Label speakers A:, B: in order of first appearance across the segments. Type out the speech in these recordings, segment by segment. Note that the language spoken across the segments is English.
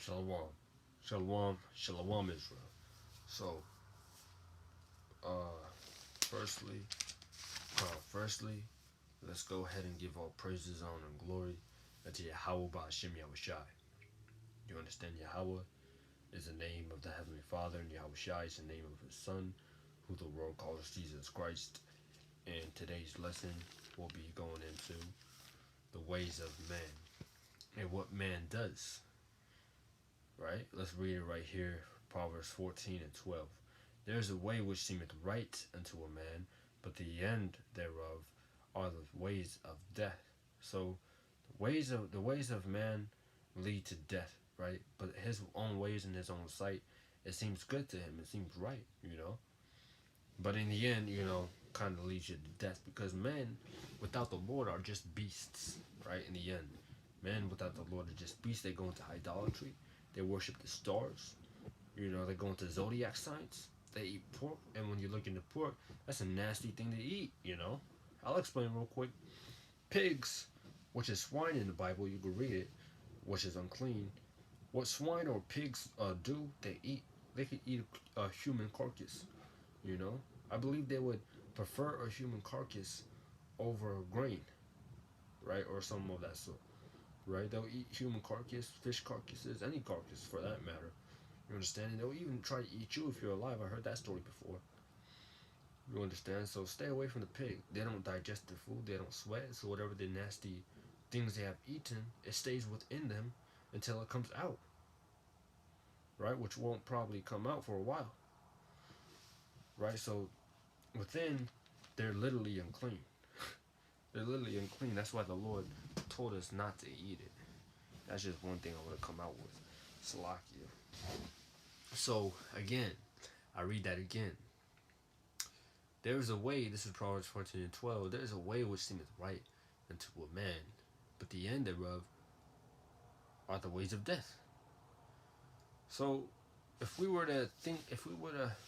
A: Shalom. Shalom. Shalom, Israel. So, uh, firstly, firstly, let's go ahead and give all praises, honor, and glory unto Yahweh Ba'ashem Yahushai. You understand Yahweh is the name of the Heavenly Father, and Yahushai is the name of His Son, who the world calls Jesus Christ. And today's lesson will be going into the ways of man and what man does. Right? Let's read it right here, Proverbs 14 and 12. There is a way which seemeth right unto a man, but the end thereof are the ways of death. So the ways of man lead to death, right? But his own ways in his own sight, it seems good to him. It seems right. But in the end, kind of leads you to death because men without the Lord are just beasts, right? In the end, men without the Lord are just beasts. They go into idolatry. They worship the stars. They go into zodiac signs. They eat pork, and when you look into pork, that's a nasty thing to eat. I'll explain real quick. Pigs, which is swine in the Bible, you can read it, which is unclean. What swine or pigs do, they eat. They can eat a human carcass. You know, I believe they would prefer a human carcass over grain, right, or something of that sort. Right? They'll eat human carcass, fish carcasses, any carcass for that matter. You understand? And they'll even try to eat you if you're alive. I heard that story before. You understand? So stay away from the pig. They don't digest their food. They don't sweat. So whatever the nasty things they have eaten, it stays within them until it comes out. Right? Which won't probably come out for a while. Right? So within, they're literally unclean. They're literally unclean. That's why the Lord told us not to eat it. That's just one thing I want to come out with. Salakia. So, again, I read that again. There is a way, this is Proverbs 14 and 12, there is a way which seemeth right unto a man, but the end thereof are the ways of death. So, if we were to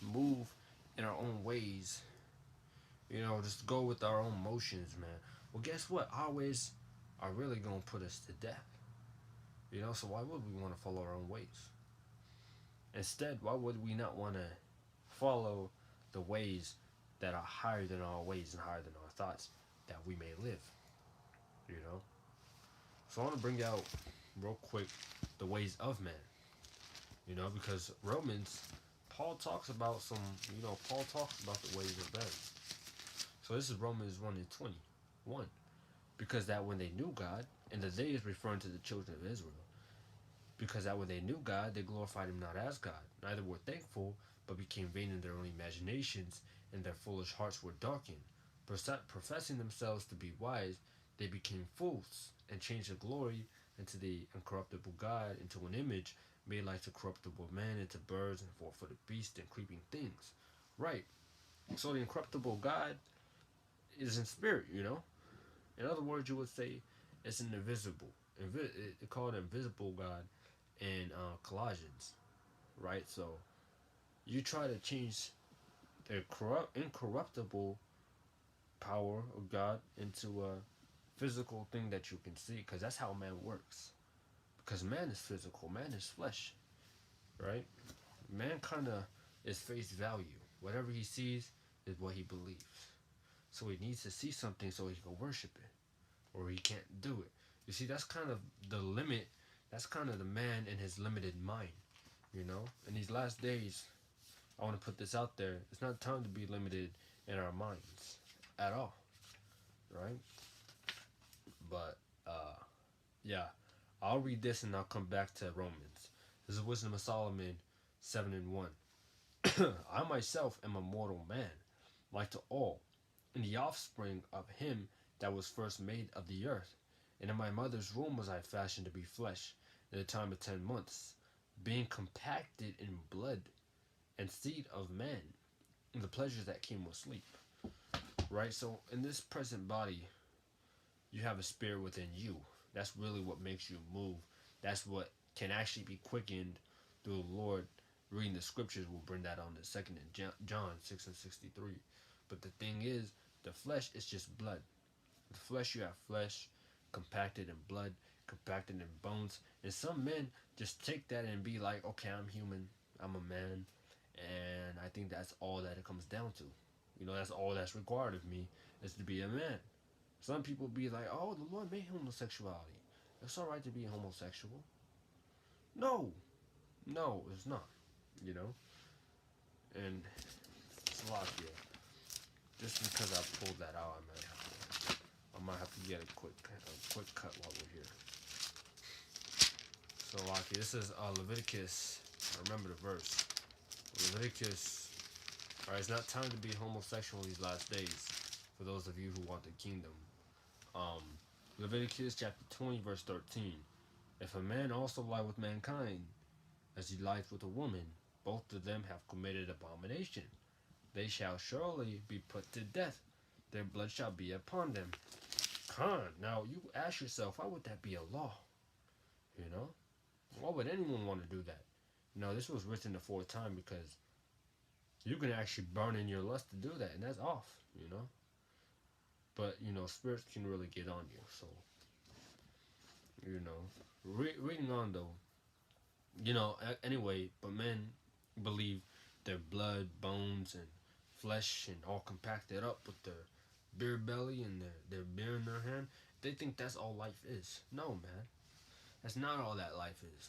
A: move in our own ways, just go with our own motions, man, well, guess what? Our ways are really going to put us to death. So why would we want to follow our own ways? Instead, why would we not want to follow the ways that are higher than our ways and higher than our thoughts that we may live? So I want to bring out real quick the ways of man. Because Paul talks about the ways of man. So this is Romans 1 and 21. Because that when they knew God, and the they is referring to the children of Israel, because that when they knew God, they glorified him not as God, neither were thankful, but became vain in their own imaginations, and their foolish hearts were darkened. Professing themselves to be wise, they became fools, and changed the glory into the incorruptible God into an image made like the corruptible man, into birds and four-footed beasts and creeping things. Right. So the incorruptible God is in spirit, In other words, you would say it's an invisible. They call it invisible God in Colossians, right? So you try to change the incorruptible power of God into a physical thing that you can see, because that's how man works. Because man is physical, man is flesh, right? Man kind of is face value. Whatever he sees is what he believes. So he needs to see something so he can worship it, or he can't do it. You see, that's kind of the limit. That's kind of the man in his limited mind. In these last days, I want to put this out there. It's not time to be limited in our minds at all, right? But yeah, I'll read this and I'll come back to Romans. This is Wisdom of Solomon 7 and 1. I myself am a mortal man, like to all, and the offspring of him that was first made of the earth. And in my mother's womb was I fashioned to be flesh, in the time of 10 months, being compacted in blood and seed of man, and the pleasures that came with sleep. Right? So in this present body, you have a spirit within you. That's really what makes you move. That's what can actually be quickened through the Lord. Reading the scriptures will bring that on the second in John 6 and 63. But the thing is, the flesh is just blood. The flesh, you have flesh compacted in blood, compacted in bones. And some men just take that and be like, okay, I'm human, I'm a man, and I think that's all that it comes down to. That's all that's required of me is to be a man. Some people be like, oh, the Lord made homosexuality. It's all right to be homosexual. No, no, it's not. You know, and it's a lot here. Just because I pulled that out, I might have to get a quick cut while we're here. So, Lockie, this is Leviticus. I remember the verse. Leviticus. All right, it's not time to be homosexual in these last days. For those of you who want the kingdom, um, Leviticus chapter 20, verse 13. If a man also lie with mankind, as he lies with a woman, both of them have committed abomination. They shall surely be put to death. Their blood shall be upon them. Khan. Now you ask yourself, why would that be a law? You know, why would anyone want to do that? This was written the fourth time because you can actually burn in your lust to do that, and that's off. But spirits can really get on you. So reading on though. Anyway, but men believe their blood, bones, and flesh and all compacted up with their beer belly and their beer in their hand. They think that's all life is. No, man. That's not all that life is.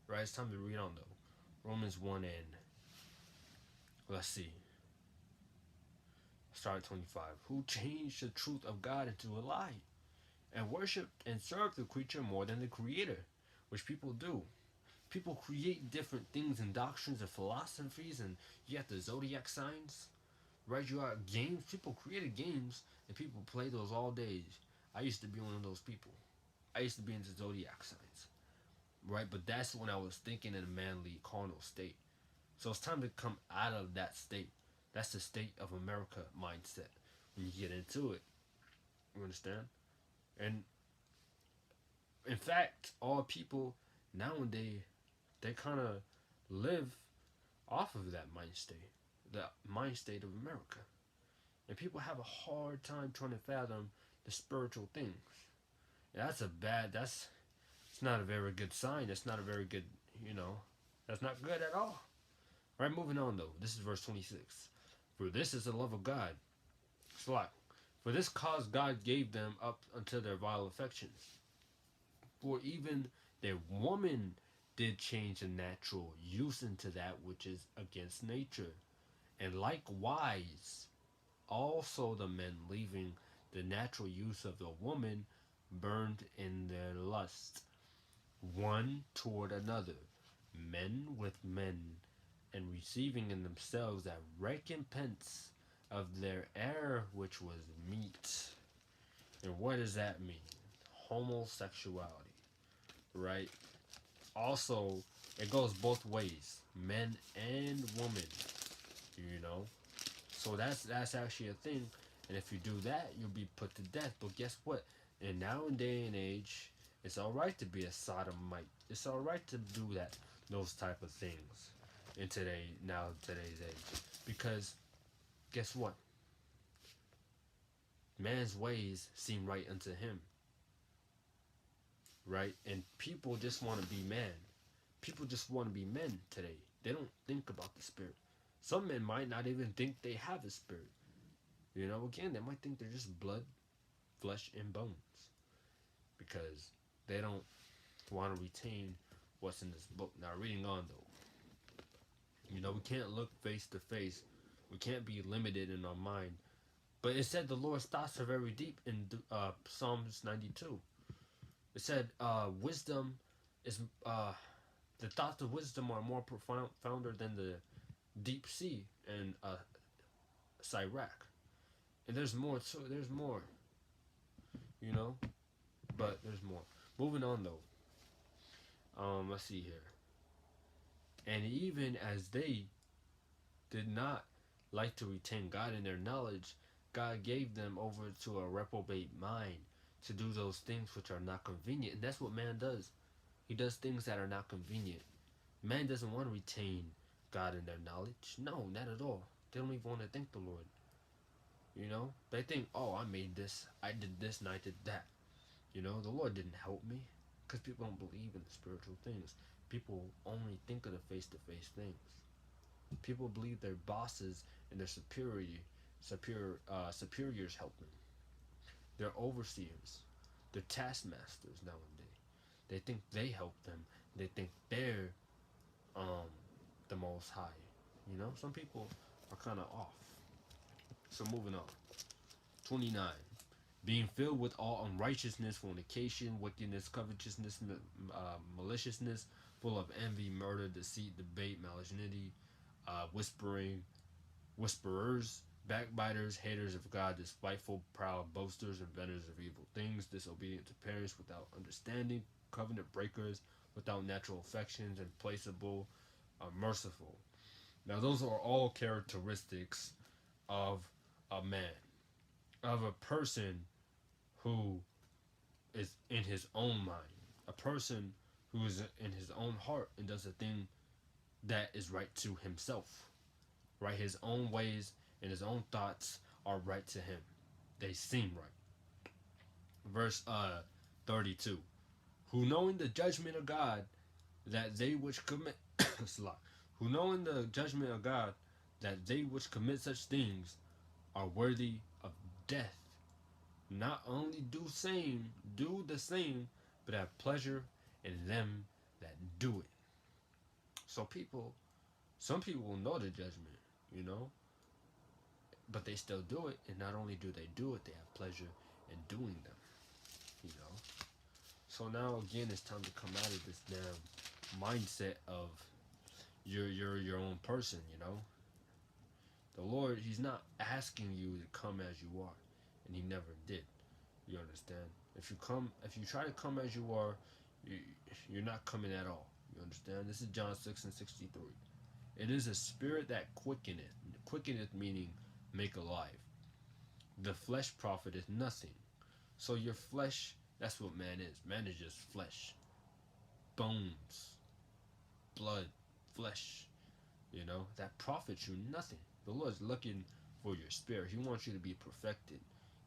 A: Right? It's time to read on though. Romans 1 and let's see. Start at 25. Who changed the truth of God into a lie and worshiped and served the creature more than the creator, which people do. People create different things and doctrines and philosophies, and you have the zodiac signs, right? You got games. People created games, and people play those all day. I used to be one of those people. I used to be into zodiac signs, right? But that's when I was thinking in a manly carnal state. So it's time to come out of that state. That's the state of America mindset. When you get into it, you understand? And in fact, all people nowadays, they kind of live off of that mind state, the mind state of America. And people have a hard time trying to fathom the spiritual things. And it's not a very good sign. That's not a very good, that's not good at all. Right, moving on though. This is verse 26. For this is the love of God. Slack. For this cause God gave them up unto their vile affections. For even their woman did change the natural use into that which is against nature. And likewise, also the men leaving the natural use of the woman burned in their lust, one toward another, men with men, and receiving in themselves that recompense of their error which was meat. And what does that mean? Homosexuality, right? Also, it goes both ways, men and women, you know. So that's actually a thing, and if you do that, you'll be put to death. But guess what? In now and day and age, it's all right to be a sodomite. It's all right to do those type of things in today's age, because guess what? Man's ways seem right unto him, right? And people just want to be man. People just want to be men today. They don't think about the spirit. Some men might not even think they have a spirit. Again, they might think they're just blood, flesh, and bones, because they don't want to retain what's in this book. Now, reading on though, we can't look face to face. We can't be limited in our mind. But it said the Lord's thoughts are very deep in Psalms 92. It said wisdom is the thoughts of wisdom are more profounder than the deep sea and Sirach. And there's more too. There's more. But there's more. Moving on though. Let's see here. And even as they did not like to retain God in their knowledge, God gave them over to a reprobate mind to do those things which are not convenient. And that's what man does. He does things that are not convenient. Man doesn't want to retain God in their knowledge. No, not at all. They don't even want to thank the Lord. They think, oh, I made this, I did this, and I did that. The Lord didn't help me. Because people don't believe in the spiritual things. People only think of the face-to-face things. People believe their bosses and their superiors help them. Their overseers, their taskmasters nowadays. They think they help them. They think they're um, the most high. You know, some people are kind of off. So moving on. 29. Being filled with all unrighteousness, fornication, wickedness, covetousness, maliciousness, full of envy, murder, deceit, debate, malignity, whispering, whisperers, backbiters, haters of God, despiteful, proud, boasters, inventors of evil things, disobedient to parents, without understanding, covenant breakers, without natural affections, implacable, merciful. Now, those are all characteristics of a man, of a person who is in his own mind, a person who is in his own heart and does a thing that is right to himself, right? His own ways and his own thoughts are right to him. They seem right. Verse 32. Who knowing the judgment of God that they which commit who knowing the judgment of God that they which commit such things are worthy of death, not only do the same, but have pleasure in them that do it. So some people know the judgment, you know, but they still do it, and not only do they do it, they have pleasure in doing them, you know. So now again, it's time to come out of this damn mindset of you're your own person, you know. The Lord, He's not asking you to come as you are, and He never did. You understand? If you try to come as you are, you, you're not coming at all. You understand? This is John 6:63. It is a spirit that quickeneth. Quickeneth meaning make alive. The flesh profiteth nothing. So your flesh, that's what man is. Man is just flesh, bones, blood, flesh. You know that profits you nothing. The Lord's looking for your spirit. He wants you to be perfected.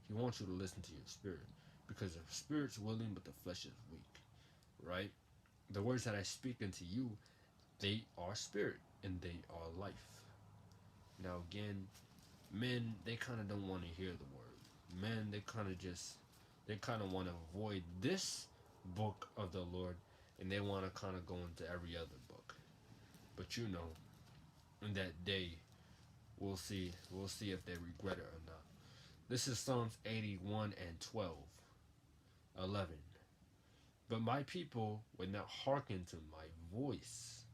A: He wants you to listen to your spirit, because the spirit's willing, but the flesh is weak. Right? The words that I speak unto you, they are spirit and they are life. Now again, men, they kind of don't want to hear the word. Men, they kind of want to avoid this book of the Lord, and they want to kind of go into every other book. But you know, in that day, we'll see if they regret it or not. This is Psalms 81 and 12, 11. But my people would not hearken to my voice,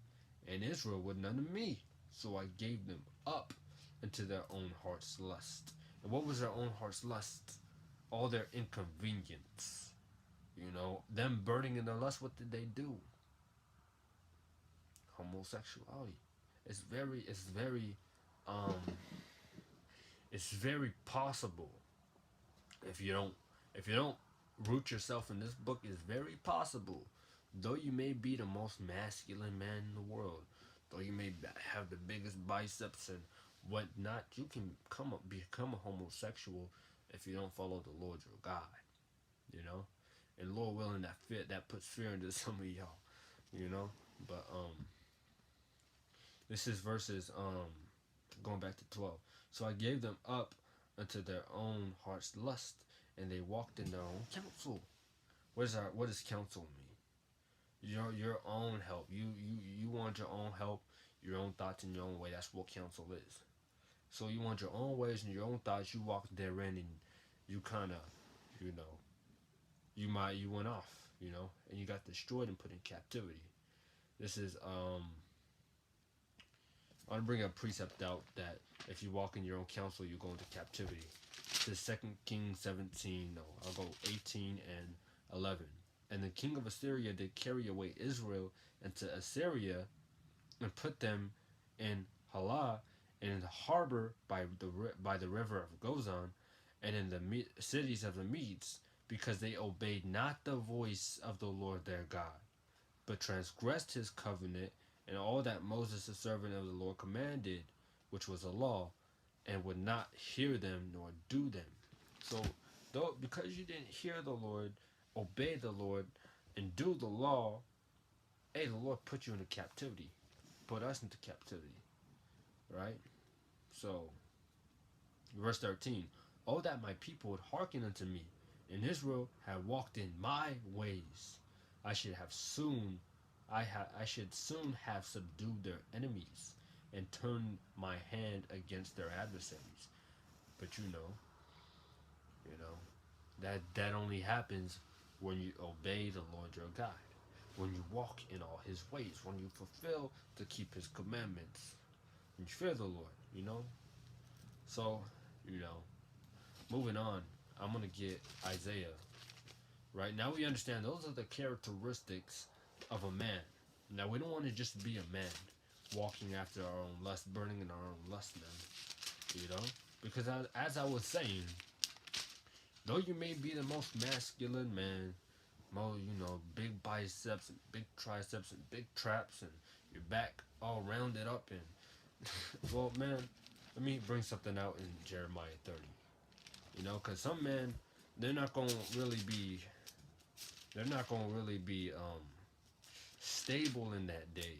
A: and Israel would none of me. So I gave them up into their own heart's lust. And what was their own heart's lust? All their inconvenience. You know, them burning in their lust, what did they do? Homosexuality. It's um, it's very possible if you don't, if you don't root yourself in this book, it's very possible, though you may be the most masculine man in the world, though you may have the biggest biceps and whatnot, you can become a homosexual if you don't follow the Lord your God, you know. And Lord willing, that puts fear into some of y'all, you know. But this is verses going back to 12. So I gave them up unto their own heart's lust, and they walked in their own counsel. What does counsel mean? Your own help. You want your own help, your own thoughts in your own way. That's what counsel is. So you want your own ways and your own thoughts. You walk therein, and you kind of, you know, you went off, you know, and you got destroyed and put in captivity. This is I want to bring a precept out that if you walk in your own counsel, you go into captivity. This is 2 Kings 17. No, I'll go 18 and 11. And the king of Assyria did carry away Israel into Assyria, and put them in Halah, and in the harbor by the river of Gozan, and in the cities of the Medes, because they obeyed not the voice of the Lord their God, but transgressed his covenant, and all that Moses the servant of the Lord commanded, which was a law, and would not hear them nor do them. So, though because you didn't hear the Lord, obey the Lord, and do the law, hey, the Lord put you into captivity, put us into captivity, right? So, verse 13, oh, that my people would hearken unto me, and Israel had walked in my ways. I should have soon, I should soon have subdued their enemies and turned my hand against their adversaries. But you know, that only happens when you obey the Lord your God, when you walk in all His ways, when you fulfill to keep His commandments, when you fear the Lord. So, you know, moving on, I'm gonna get Isaiah. Right now, we understand those are the characteristics of a man. Now, we don't want to just be a man, walking after our own lust, burning in our own lust, man. Because as I was saying, though you may be the most masculine man, big biceps and big triceps and big traps and your back all rounded up and well, man, let me bring something out in Jeremiah 30. Because some men, they're not gonna really be, they're not gonna really be stable in that day.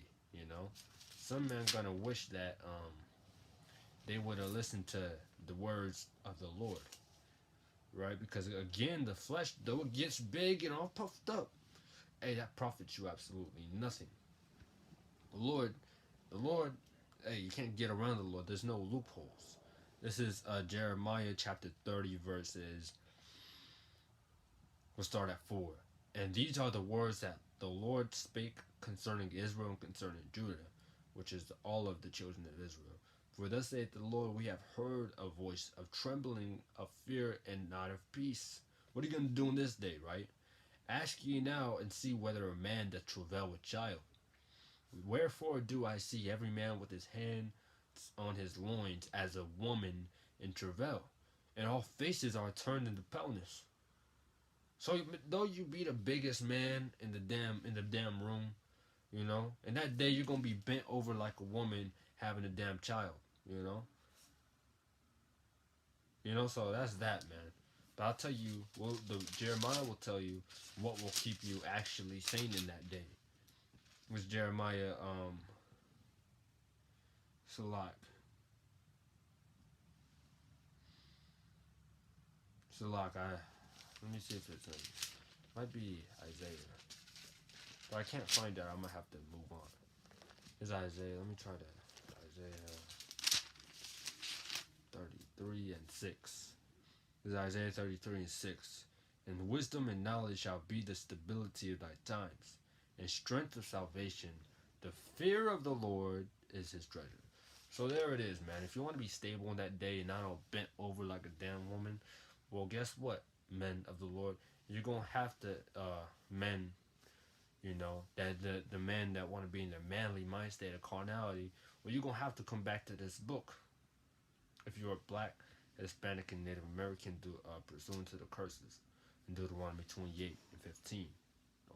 A: Some men gonna wish that they would have listened to the words of the Lord, right? Because again, the flesh, though it gets big and all puffed up, hey, that profits you absolutely nothing. The Lord, hey, you can't get around the Lord. There's no loopholes. This is Jeremiah chapter 30 verses. We'll start at 4. And these are the words that the Lord spake concerning Israel and concerning Judah, which is all of the children of Israel. For thus saith the Lord, we have heard a voice of trembling, of fear, and not of peace. What are you going to do in this day, right? Ask ye now, and see whether a man that travail with child. Wherefore do I see every man with his hand on his loins as a woman in travail, and all faces are turned into paleness. So though you be the biggest man in the damn room, in that day you're gonna be bent over like a woman having a damn child, So that's that, man. But I'll tell you, the Jeremiah will tell you what will keep you actually sane in that day. It was Jeremiah, Salak. Let me see if it's in. Might be Isaiah. But I can't find that. I'm gonna have to move on. It's Isaiah. Let me try that. Isaiah 33 and 6. This is Isaiah 33 and 6. And wisdom and knowledge shall be the stability of thy times, and strength of salvation. The fear of the Lord is his treasure. So there it is, man. If you want to be stable in that day and not all bent over like a damn woman, well, guess what, men of the Lord? You're going to have to, men, that the men that want to be in their manly mind state of carnality, well, you're going to have to come back to this book. If you're a black, Hispanic, and Native American, pursuant to the curses in Deuteronomy 28 and 15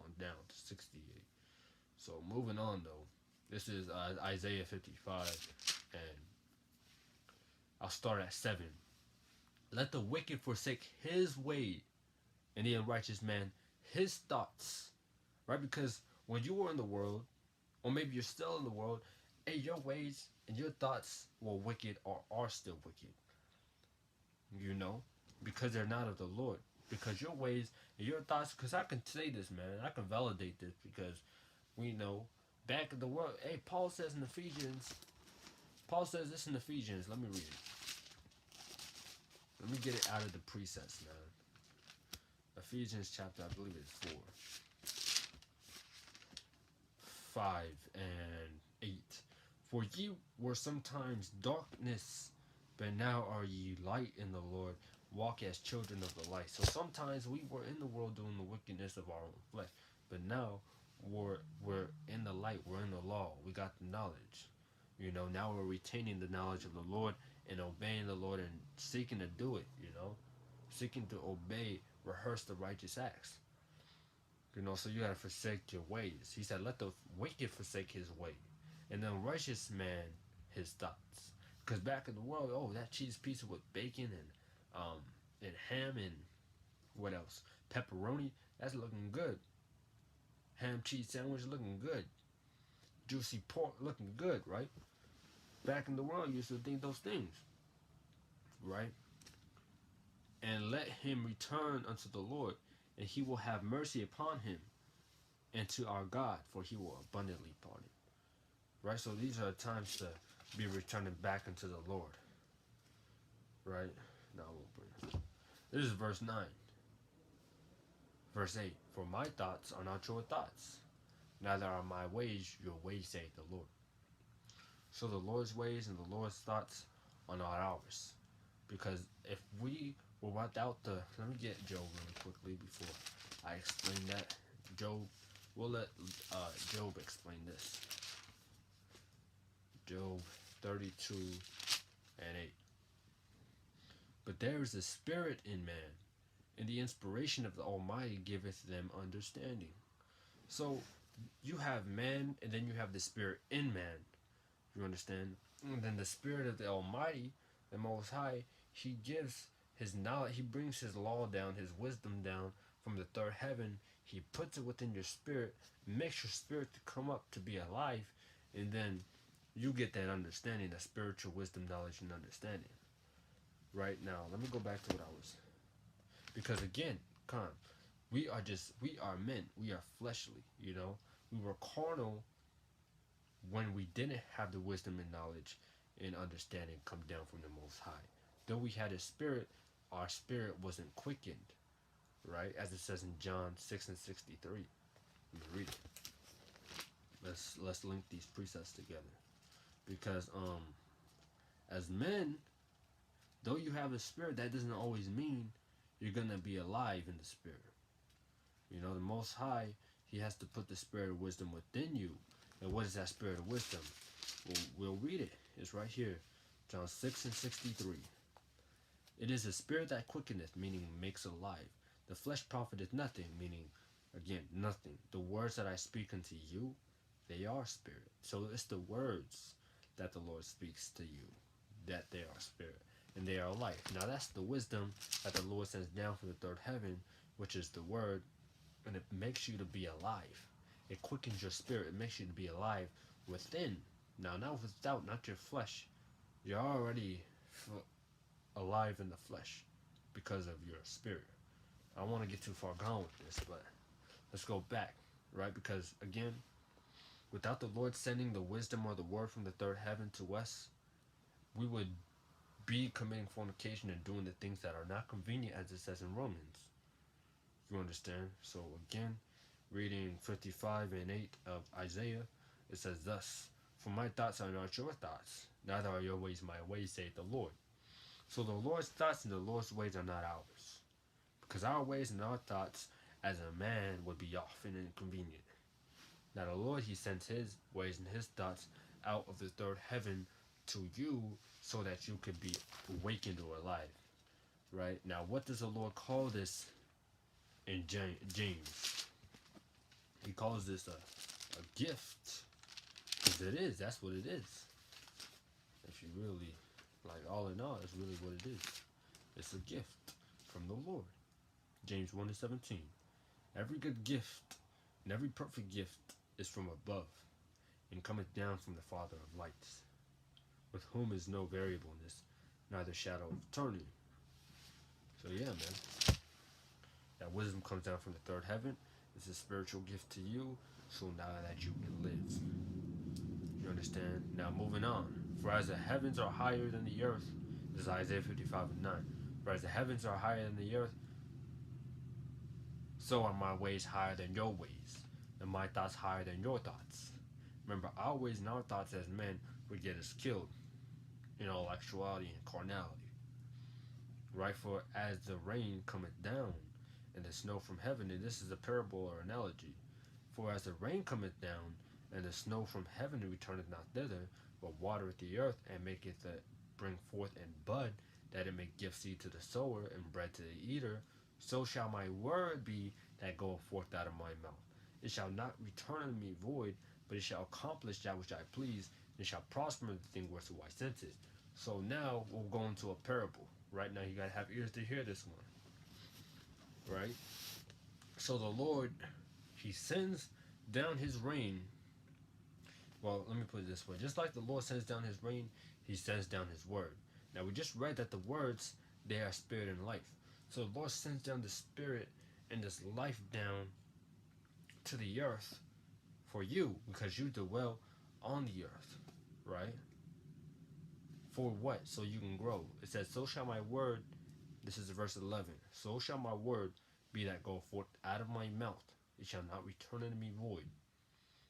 A: on down to 68. So moving on, though, this is Isaiah 55, and I'll start at 7. Let the wicked forsake his way, and the unrighteous man his thoughts. Right? Because when you were in the world, or maybe you're still in the world, hey, your ways and your thoughts were wicked or are still wicked. Because they're not of the Lord. Because your ways and your thoughts, because I can say this, man, I can validate this, because we know back in the world, hey, Paul says this in Ephesians, let me read it. Let me get it out of the precepts, man. Ephesians chapter, I believe it's 4. 5 and 8. For ye were sometimes darkness, but now are ye light in the Lord. Walk as children of the light. So sometimes we were in the world doing the wickedness of our own flesh, but now we're in the light. We're in the law. We got the knowledge. Now we're retaining the knowledge of the Lord and obeying the Lord and seeking to do it. Seeking to obey, rehearse the righteous acts. So you gotta forsake your ways. He said, let the wicked forsake his way, and the righteous man his thoughts. Because back in the world, that cheese pizza with bacon and ham and what else? Pepperoni. That's looking good. ham cheese sandwich looking good, juicy pork looking good, right? Back in the world, you used to think those things, right? And let him return unto the Lord, and he will have mercy upon him, and to our God, for he will abundantly pardon. Right? So these are times to be returning back into the Lord. Right? Now we'll bring this is verse 9. Verse 8. For my thoughts are not your thoughts, neither are my ways your ways, saith the Lord. So the Lord's ways and the Lord's thoughts are not ours. Because if we were without the... Let me get Job really quickly before I explain that. Job, we'll let Job explain this. Job 32 and 8. But there is a spirit in man, and the inspiration of the Almighty giveth them understanding. So you have man, and then you have the spirit in man. You understand? And then the spirit of the Almighty, the Most High, he gives his knowledge, he brings his law down, his wisdom down from the third heaven. He puts it within your spirit, makes your spirit to come up to be alive, and then you get that understanding, that spiritual wisdom, knowledge, and understanding. Right now, let me go back to what I was. Because again, we are men. We are fleshly, you know. We were carnal when we didn't have the wisdom and knowledge and understanding come down from the Most High. Though we had a spirit, our spirit wasn't quickened, right? As it says in John 6 and 63. Let me read it. Let's link these precepts together. Because as men, though you have a spirit, that doesn't always mean you're gonna be alive in the spirit. You know, the Most High, he has to put the spirit of wisdom within you. And what is that spirit of wisdom? We'll read it. It's right here. John 6 and 63. It is the spirit that quickeneth, meaning makes alive. The flesh profiteth nothing, meaning, again, nothing. The words that I speak unto you, they are spirit. So it's the words that the Lord speaks to you, that they are spirit, and they are life. Now that's the wisdom that the Lord sends down from the third heaven, which is the word, and it makes you to be alive. It quickens your spirit. It makes you to be alive within. Now, not without, not your flesh. You're already alive in the flesh because of your spirit. I don't want to get too far gone with this, but let's go back, right? Because, again, without the Lord sending the wisdom or the word from the third heaven to us, we would be committing fornication and doing the things that are not convenient, as it says in Romans. You understand? So, again, reading 55 and 8 of Isaiah, it says thus, for my thoughts are not your thoughts, neither are your ways my ways, saith the Lord. So the Lord's thoughts and the Lord's ways are not ours. Because our ways and our thoughts as a man would be off and inconvenient. Now the Lord, he sends his ways and his thoughts out of the third heaven to you so that you could be awakened or alive. Right? Now what does the Lord call this in James? He calls this a gift. Because it is. That's what it is. If you really, like, all in all, it's really what it is. It's a gift from the Lord. James 1 and 17. Every good gift and every perfect gift is from above, and cometh down from the Father of lights, with whom is no variableness, neither shadow of turning. So yeah, man. That wisdom comes down from the third heaven. It's a spiritual gift to you, so now that you can live. You understand? Now moving on. For as the heavens are higher than the earth, this is Isaiah 55 and 9. For as the heavens are higher than the earth, so are my ways higher than your ways, and my thoughts higher than your thoughts. Remember, our ways and our thoughts as men would get us killed in all actuality and carnality. Right? For as the rain cometh down, and the snow from heaven, and this is a parable or analogy. For as the rain cometh down, and the snow from heaven returneth not thither, but watereth the earth, and maketh it bring forth and bud, that it may give seed to the sower, and bread to the eater, so shall my word be that goeth forth out of my mouth. It shall not return unto me void, but it shall accomplish that which I please, and shall prosper in the thing whereto I sent it. So now we'll go into a parable. Right now you gotta have ears to hear this one. Right? So the Lord, he sends down his rain, well, let me put it this way. Just like the Lord sends down his rain, he sends down his word. Now, we just read that the words, they are spirit and life. So the Lord sends down the spirit and this life down to the earth for you because you dwell on the earth, right? For what? So you can grow. It says, so shall my word, this is verse 11, so shall my word be that go forth out of my mouth. It shall not return unto me void,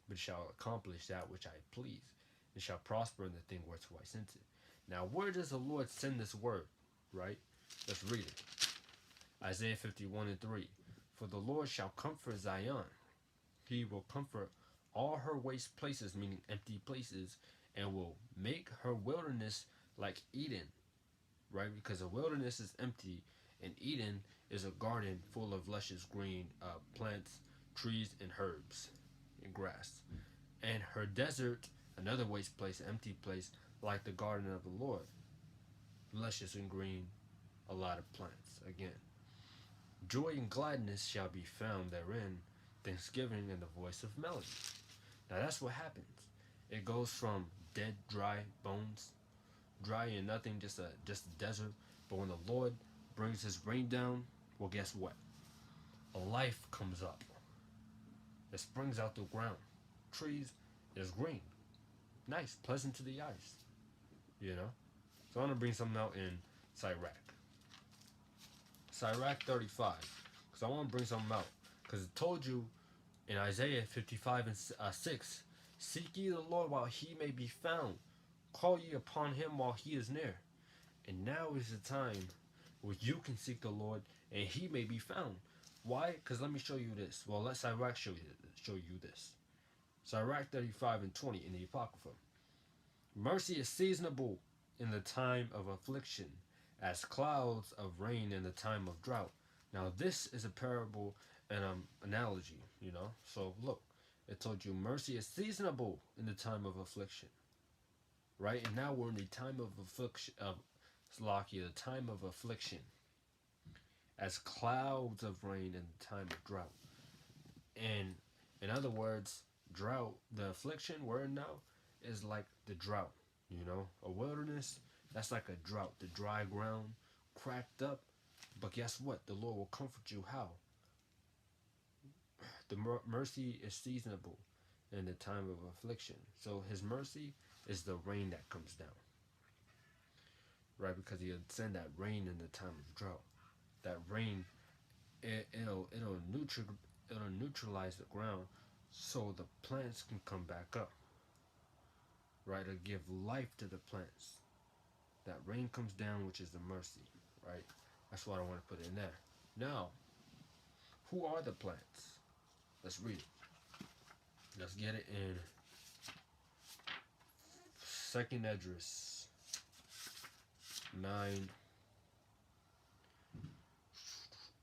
A: but shall accomplish that which I please. It shall prosper in the thing whereto I sent it. Now, where does the Lord send this word? Right? Let's read it. Isaiah 51 and 3. For the Lord shall comfort Zion. He will comfort all her waste places, meaning empty places, and will make her wilderness like Eden. Right? Because a wilderness is empty, and Eden is a garden full of luscious green plants, trees, and herbs, and grass. And her desert, another waste place, empty place, like the garden of the Lord, luscious and green, a lot of plants. Again, joy and gladness shall be found therein, thanksgiving and the voice of melody. Now that's what happens. It goes from dead, dry bones, dry and nothing, just a desert. But when the Lord brings his rain down, well, guess what? A life comes up. It springs out the ground. Trees is green, nice, pleasant to the eyes. You know. So I'm gonna bring something out in Sirach. Sirach 35, because I want to bring something out. Because it told you in Isaiah 55 and 6, seek ye the Lord while he may be found. Call ye upon him while he is near. And now is the time where you can seek the Lord and he may be found. Why? Because let me show you this. Well, let Sirach show you this. Sirach 35 and 20 in the Apocrypha. Mercy is seasonable in the time of affliction, as clouds of rain in the time of drought. Now this is a parable and analogy, you know. So look, it told you mercy is seasonable in the time of affliction, right? And now we're in the time of affliction, Slakia, the time of affliction, as clouds of rain in the time of drought. And in other words, drought, the affliction we're in now is like the drought, you know. A wilderness, that's like a drought, the dry ground, cracked up. But guess what? The Lord will comfort you. How? The mercy is seasonable in the time of affliction. So his mercy is the rain that comes down, right? Because he'll send that rain in the time of drought. That rain, it'll neutralize the ground, so the plants can come back up, right? It'll give life to the plants. That rain comes down, which is the mercy, right? That's what I want to put in there. Now, who are the plants? Let's read it. Let's get it in Second Esdras 9,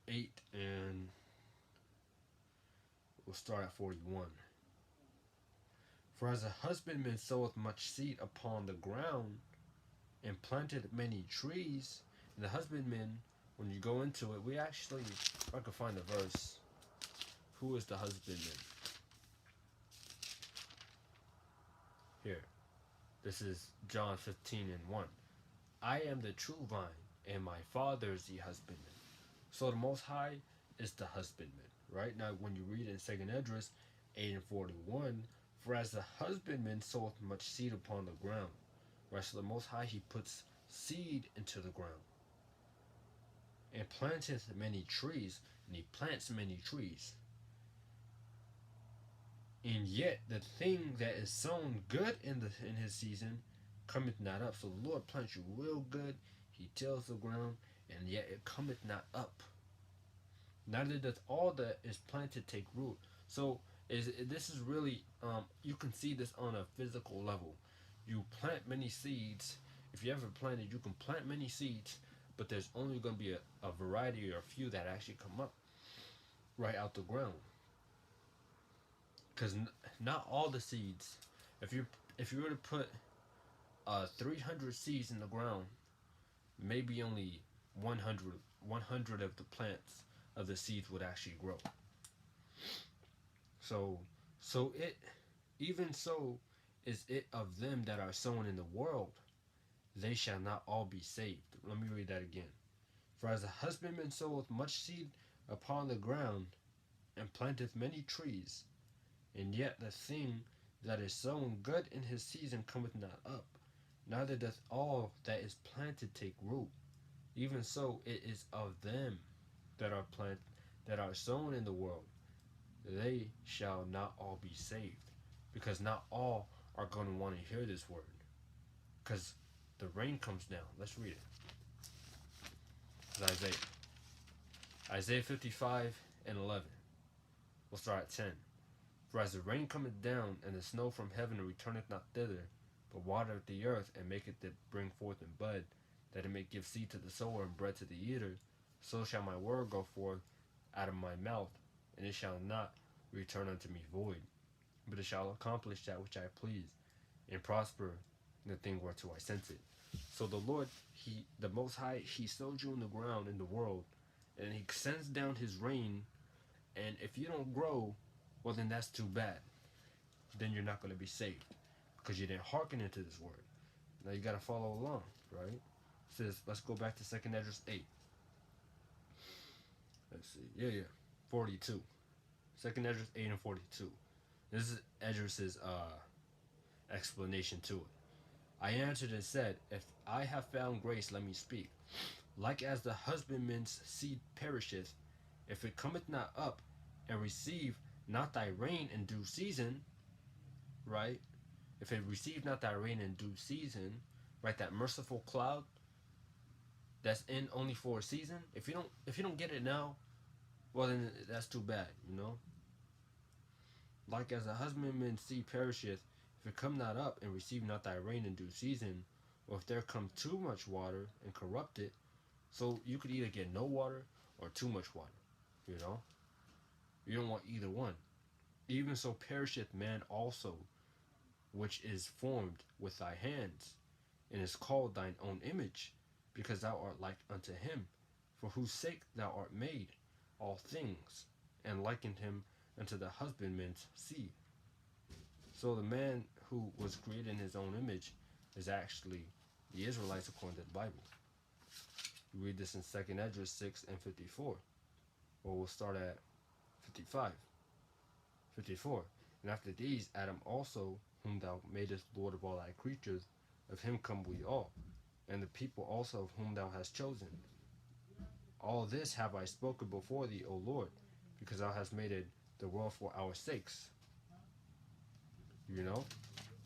A: 8, and we'll start at 41. For as a husbandman soweth much seed upon the ground, and planted many trees, and the husbandman, when you go into it, we actually, if I can find the verse, who is the husbandman? Here. This is John 15 and 1. I am the true vine, and my Father is the husbandman. So the Most High is the husbandman, right? Now, when you read it in Second Esdras 8 and 41, for as the husbandman soweth much seed upon the ground, right? So the Most High, he puts seed into the ground, and planteth many trees, and he plants many trees. And yet the thing that is sown good in his season cometh not up. So the Lord plants you real good. He tills the ground, and yet it cometh not up. Neither doth all that is planted take root. So this is really, you can see this on a physical level. You plant many seeds. If you ever planted, you can plant many seeds, but there's only going to be a variety or a few that actually come up right out the ground. Because not all the seeds, if you were to put 300 seeds in the ground, maybe only 100 of the plants of the seeds would actually grow. So So it, even so, is it of them that are sown in the world, they shall not all be saved. Let me read that again. For as a husbandman soweth much seed upon the ground, and planteth many trees, and yet the thing that is sown good in his season cometh not up, neither doth all that is planted take root. Even so it is of them that are planted, that are sown in the world, they shall not all be saved. Because not all are going to want to hear this word. Because the rain comes down. Let's read it. It's Isaiah 55 and 11. We'll start at 10. For as the rain cometh down, and the snow from heaven, and returneth not thither, but watereth the earth, and maketh it bring forth and bud, that it may give seed to the sower and bread to the eater, so shall my word go forth out of my mouth, and it shall not return unto me void, but it shall accomplish that which I please, and prosper in the thing whereto I sent it. So the Lord, the Most High, He sowed you in the ground, in the world, and He sends down His rain, and if you don't grow, well then that's too bad. Then you're not going to be saved, because you didn't hearken into this word. Now you got to follow along, right? It says, let's go back to 2nd Esdras 8. Let's see. 42. 2nd Esdras 8 and 42. This is Esdras' explanation to it. I answered and said, if I have found grace, let me speak. Like as the husbandman's seed perisheth, if it cometh not up, and receive not thy rain in due season, right? If it receive not thy rain in due season, right? That merciful cloud that's in only for a season. If you don't get it now, well then that's too bad, you know. Like as a husbandman's seed perisheth, if it come not up and receive not thy rain in due season, or if there come too much water and corrupt it, so you could either get no water or too much water, you know. You don't want either one. Even so perisheth man also, which is formed with thy hands, and is called thine own image, because thou art like unto him, for whose sake thou art made all things, and likened him unto the husbandman's seed. So the man who was created in his own image is actually the Israelites according to the Bible. You read this in 2nd Esdras 6 and 54. Well, we'll start at 55. 54. And after these, Adam also, whom thou madest Lord of all thy creatures, of him come we all, and the people also of whom thou hast chosen. All this have I spoken before thee, O Lord, because thou hast made it the world for our sakes. You know?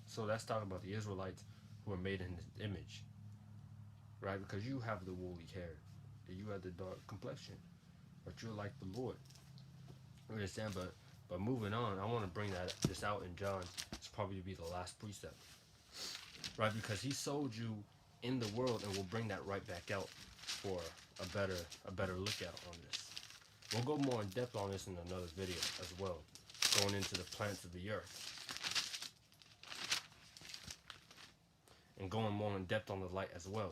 A: So that's talking about the Israelites who are made in his image. Right? Because you have the woolly hair, and you have the dark complexion, but you're like the Lord. You understand? But moving on, I want to bring this out in John. It's probably be the last precept. Right? Because he sold you in the world, and we'll bring that right back out for a better lookout on this. We'll go more in depth on this in another video as well, going into the plants of the earth and going more in depth on the light as well,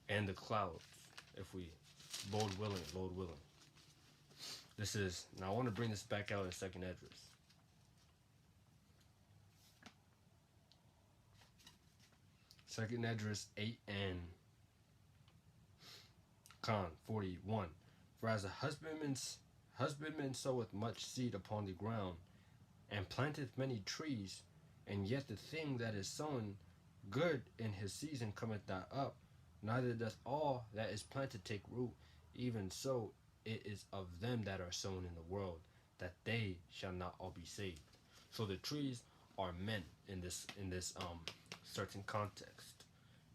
A: and the clouds, if we, Lord willing. This is, now I want to bring this back out in 2nd Esdras. 2nd Esdras 8 and 41. For as a husbandman soweth much seed upon the ground, and planteth many trees, and yet the thing that is sown good in his season cometh not up, neither doth all that is planted take root. Even so it is of them that are sown in the world, that they shall not all be saved. So the trees are men in this certain context.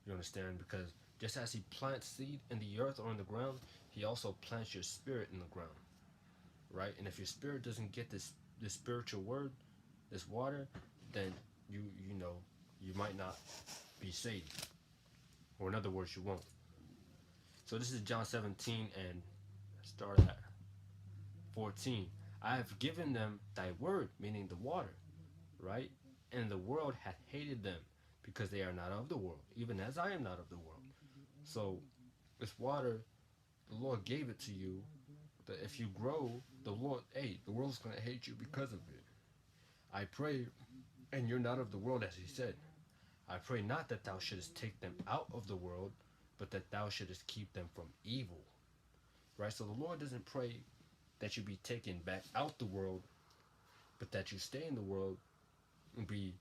A: You understand? Because just as he plants seed in the earth or in the ground, he also plants your spirit in the ground. Right? And if your spirit doesn't get this spiritual word, this water, then you might not be saved. Or in other words, you won't. So this is John 17 and start at 14. I have given them thy word, meaning the water, right? And the world hath hated them, because they are not of the world, even as I am not of the world. So this water, the Lord gave it to you, that if you grow, the world's going to hate you because of it. I pray, and you're not of the world, as he said. I pray not that thou shouldest take them out of the world, but that thou shouldest keep them from evil. Right? So the Lord doesn't pray that you be taken back out the world, but that you stay in the world and be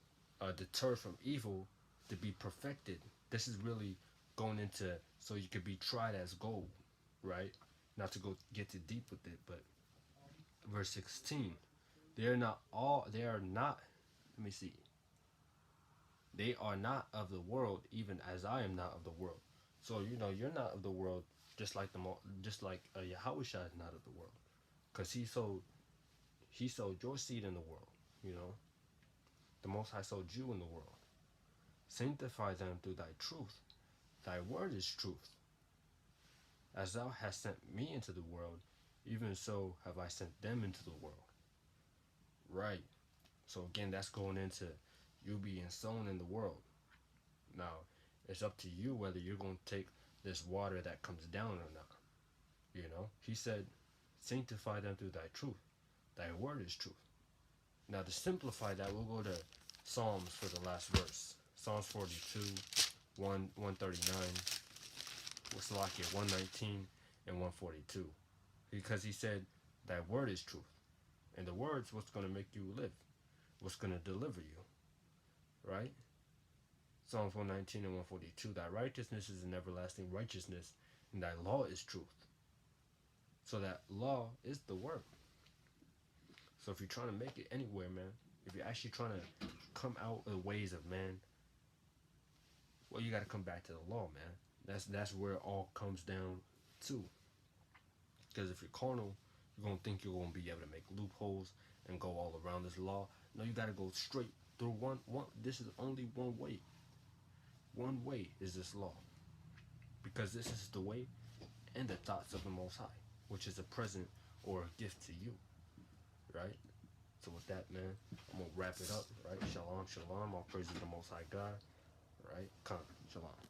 A: deterred from evil to be perfected. This is really going into so you could be tried as gold, right? Not to go get too deep with it, but verse 16, they are not, let me see, they are not of the world, even as I am not of the world. So you're not of the world, just like Yahushua is not of the world, because he sowed your seed in the world. You know, the Most High sowed you in the world. Sanctify them through thy truth. Thy word is truth. As thou hast sent me into the world, even so have I sent them into the world. Right. So again, that's going into you being sown in the world. Now, it's up to you whether you're going to take this water that comes down or not. You know, he said, sanctify them through thy truth. Thy word is truth. Now, to simplify that, we'll go to Psalms for the last verse. Psalms 42, 139, Salakia 119, and 142. Because he said, thy word is truth. And the word's what's going to make you live, what's going to deliver you. Right? Psalms 119 and 142. Thy righteousness is an everlasting righteousness, and thy law is truth. So that law is the word. So if you're trying to make it anywhere, man, if you're actually trying to come out of the ways of man, well, you got to come back to the law, man. That's where it all comes down to. Because if you're carnal, you're going to think you're going to be able to make loopholes and go all around this law. No, you got to go straight through one. This is only one way. One way is this law. Because this is the way and the thoughts of the Most High, which is a present or a gift to you. Right? So with that, man, I'm going to wrap it up. Right? Shalom, shalom. All praise to the Most High God. Right? Come. Shalom.